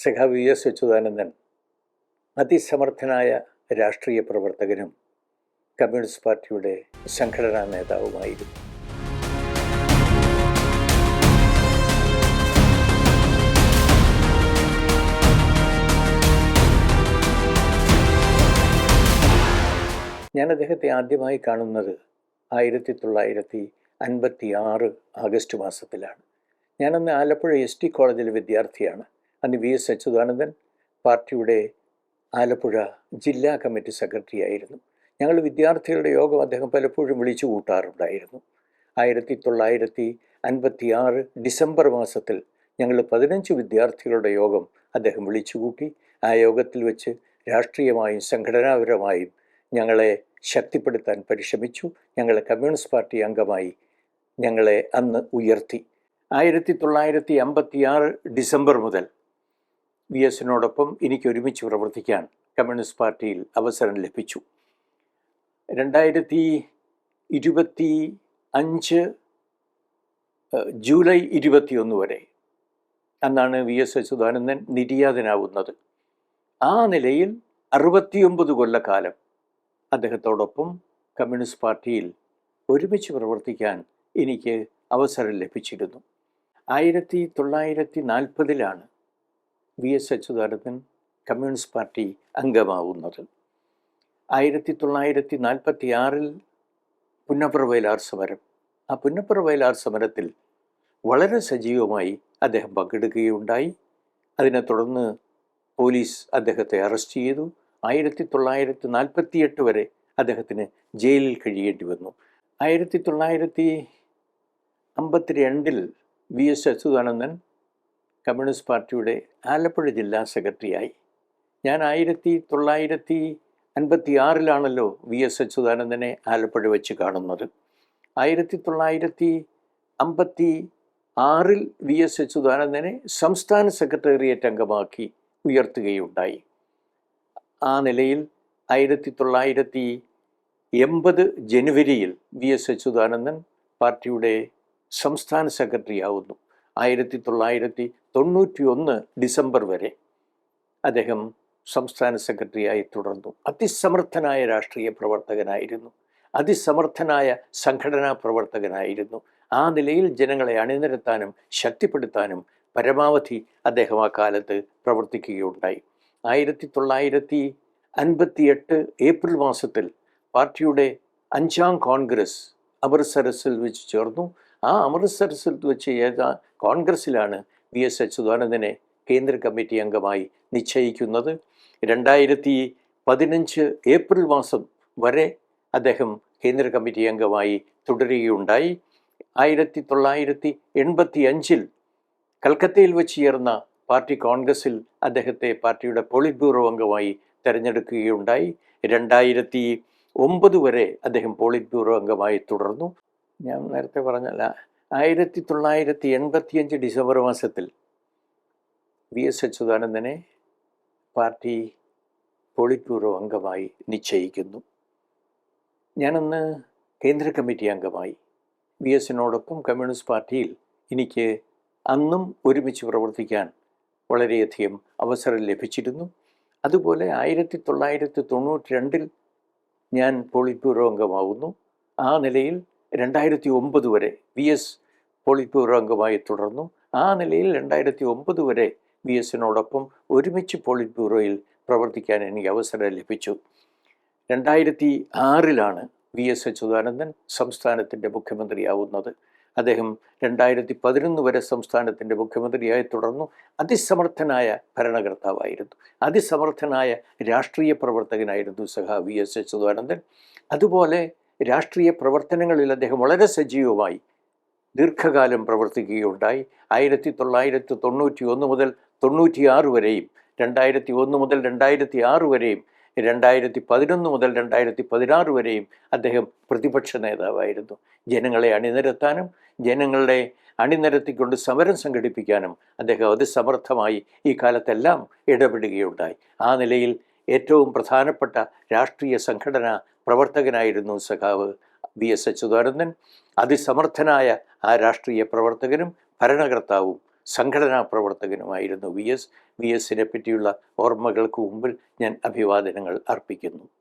സഖാവ് V S Achuthanandan അതിസമർത്ഥനായ രാഷ്ട്രീയ പ്രവർത്തകനും കമ്മ്യൂണിസ്റ്റ് പാർട്ടിയുടെ സംഘടനാ നേതാവുമായിരുന്നു. ഞാൻ അദ്ദേഹത്തെ ആദ്യമായി കാണുന്നത് 1956 ആഗസ്റ്റ് മാസത്തിലാണ്. ഞാനന്ന് ആലപ്പുഴ ST കോളേജിലെ വിദ്യാർത്ഥിയാണ്. അന്ന് വി എസ് അച്യുതാനന്ദൻ പാർട്ടിയുടെ ആലപ്പുഴ ജില്ലാ കമ്മിറ്റി സെക്രട്ടറി ആയിരുന്നു. ഞങ്ങൾ വിദ്യാർത്ഥികളുടെ യോഗം അദ്ദേഹം പലപ്പോഴും വിളിച്ചു കൂട്ടാറുണ്ടായിരുന്നു. 1956 ഡിസംബർ മാസത്തിൽ ഞങ്ങൾ 15 വിദ്യാർത്ഥികളുടെ യോഗം അദ്ദേഹം വിളിച്ചുകൂട്ടി. ആ യോഗത്തിൽ വെച്ച് രാഷ്ട്രീയമായും സംഘടനാപരമായും ഞങ്ങളെ ശക്തിപ്പെടുത്താൻ പരിശ്രമിച്ചു. ഞങ്ങളെ കമ്മ്യൂണിസ്റ്റ് പാർട്ടി അംഗമായി ഞങ്ങളെ അന്ന് ഉയർത്തി. 1956 ഡിസംബർ മുതൽ വി എസിനോടൊപ്പം എനിക്ക് ഒരുമിച്ച് പ്രവർത്തിക്കാൻ കമ്മ്യൂണിസ്റ്റ് പാർട്ടിയിൽ അവസരം ലഭിച്ചു. 2025 ജൂലൈ 21 വരെ അന്നാണ് വി എസ് അച്യുതാനന്ദൻ നിര്യാതനാവുന്നത്. ആ നിലയിൽ 69 കൊല്ലക്കാലം അദ്ദേഹത്തോടൊപ്പം കമ്മ്യൂണിസ്റ്റ് പാർട്ടിയിൽ ഒരുമിച്ച് പ്രവർത്തിക്കാൻ എനിക്ക് അവസരം ലഭിച്ചിരുന്നു. 1940 V S Achuthanandan communist party അംഗമാവുന്നത്. 1946 പുന്നപ്ര വയലാർ സമരം. ആ പുന്നപ്ര വയലാർ സമരത്തിൽ വളരെ സജീവമായി അദ്ദേഹം പങ്കെടുക്കുകയുണ്ടായി. അതിനെ തുടർന്ന് പോലീസ് അദ്ദേഹത്തെ അറസ്റ്റ് ചെയ്തു. 1948 വരെ അദ്ദേഹത്തിന് ജയിലിൽ കഴിയേണ്ടി വന്നു. 1952 വി എസ് അച്യുതാനന്ദൻ കമ്മ്യൂണിസ്റ്റ് പാർട്ടിയുടെ ആലപ്പുഴ ജില്ലാ സെക്രട്ടറിയായി. ഞാൻ 1956 വി എസ് അച്യുതാനന്ദനെ ആലപ്പുഴ വെച്ച് കാണുന്നത്. 1956 വി എസ് അച്യുതാനന്ദനെ സംസ്ഥാന സെക്രട്ടേറിയറ്റ് അംഗമാക്കി ഉയർത്തുകയുണ്ടായി. ആ നിലയിൽ 1980 ജനുവരിയിൽ വി എസ് അച്യുതാനന്ദൻ പാർട്ടിയുടെ സംസ്ഥാന സെക്രട്ടറി ആവുന്നു. 1991 ഡിസംബർ വരെ അദ്ദേഹം സംസ്ഥാന സെക്രട്ടറിയായി തുടർന്നു. അതിസമർത്ഥനായ രാഷ്ട്രീയ പ്രവർത്തകനായിരുന്നു. അതിസമർത്ഥനായ സംഘടനാ പ്രവർത്തകനായിരുന്നു. ആ നിലയിൽ ജനങ്ങളെ അണിനിരത്താനും ശക്തിപ്പെടുത്താനും പരമാവധി അദ്ദേഹം ആ കാലത്ത് പ്രവർത്തിക്കുകയുണ്ടായി. 1958 ഏപ്രിൽ മാസത്തിൽ പാർട്ടിയുടെ 5ാം കോൺഗ്രസ് അമൃത്സരസിൽ വെച്ച് ചേർന്നു. ആ അമൃത്സരസിൽ വെച്ച് കോൺഗ്രസ്സിലാണ് വി എസ് അച്യുതാനന്ദനെ കേന്ദ്ര കമ്മിറ്റി അംഗമായി നിശ്ചയിക്കുന്നത്. 2015 ഏപ്രിൽ മാസം വരെ അദ്ദേഹം കേന്ദ്ര കമ്മിറ്റി അംഗമായി തുടരുകയുണ്ടായി. 1985 കൽക്കത്തയിൽ വെച്ച് ചേർന്ന പാർട്ടി കോൺഗ്രസിൽ അദ്ദേഹത്തെ പാർട്ടിയുടെ പോളിറ്റ് ബ്യൂറോ അംഗമായി തിരഞ്ഞെടുക്കുകയുണ്ടായി. 2009 വരെ അദ്ദേഹം പോളിറ്റ് ബ്യൂറോ അംഗമായി തുടർന്നു. ഞാൻ നേരത്തെ പറഞ്ഞല്ല, 1985 ഡിസംബർ മാസത്തിൽ വി എസ് അച്യുതാനന്ദനെ പാർട്ടി പോളിറ്റ് ബ്യൂറോ അംഗമായി നിശ്ചയിക്കുന്നു. ഞാനന്ന് കേന്ദ്ര കമ്മിറ്റി അംഗമായി. വി എസിനോടൊപ്പം കമ്മ്യൂണിസ്റ്റ് പാർട്ടിയിൽ എനിക്ക് അന്നും ഒരുമിച്ച് പ്രവർത്തിക്കാൻ വളരെയധികം അവസരം ലഭിച്ചിരുന്നു. അതുപോലെ 1992 ഞാൻ പോളിറ്റ് ബ്യൂറോ അംഗമാവുന്നു. ആ നിലയിൽ 2009 വരെ വി എസ് പോളിറ്റ് ബ്യൂറോ അംഗമായി തുടർന്നു. ആ നിലയിൽ 2009 വരെ വി എസിനോടൊപ്പം ഒരുമിച്ച് പോളിറ്റ് ബ്യൂറോയിൽ പ്രവർത്തിക്കാൻ എനിക്ക് അവസരം ലഭിച്ചു. 2006 വി എസ് അച്യുതാനന്ദൻ സംസ്ഥാനത്തിൻ്റെ മുഖ്യമന്ത്രിയാവുന്നത്. അദ്ദേഹം 2011 വരെ സംസ്ഥാനത്തിൻ്റെ മുഖ്യമന്ത്രിയായി തുടർന്നു. അതിസമർത്ഥനായ ഭരണകർത്താവായിരുന്നു. അതിസമർത്ഥനായ രാഷ്ട്രീയ പ്രവർത്തകനായിരുന്നു സഖാവ് വി എസ് അച്യുതാനന്ദൻ. അതുപോലെ രാഷ്ട്രീയ പ്രവർത്തനങ്ങളിൽ അദ്ദേഹം വളരെ സജീവമായി ദീർഘകാലം പ്രവർത്തിക്കുകയുണ്ടായി. 1991 മുതൽ 96 വരെയും 2001 മുതൽ 2006 വരെയും 2011 മുതൽ 2016 വരെയും അദ്ദേഹം പ്രതിപക്ഷ നേതാവായിരുന്നു. ജനങ്ങളെ അണിനിരത്താനും ജനങ്ങളെ അണിനിരത്തിക്കൊണ്ട് സമരം സംഘടിപ്പിക്കാനും അദ്ദേഹം അതിസമർത്ഥമായി ഈ കാലത്തെല്ലാം ഇടപെടുകയുണ്ടായി. ആ നിലയിൽ ഏറ്റവും പ്രധാനപ്പെട്ട രാഷ്ട്രീയ സംഘടനാ പ്രവർത്തകനായിരുന്നു സഖാവ് വി എസ് അച്യുതാനന്ദൻ. അതിസമർത്ഥനായ ആ രാഷ്ട്രീയ പ്രവർത്തകനും ഭരണകർത്താവും സംഘടനാ പ്രവർത്തകനുമായിരുന്നു വി എസിനെ പറ്റിയുള്ള ഓർമ്മകൾക്ക് മുമ്പിൽ ഞാൻ അഭിവാദനങ്ങൾ അർപ്പിക്കുന്നു.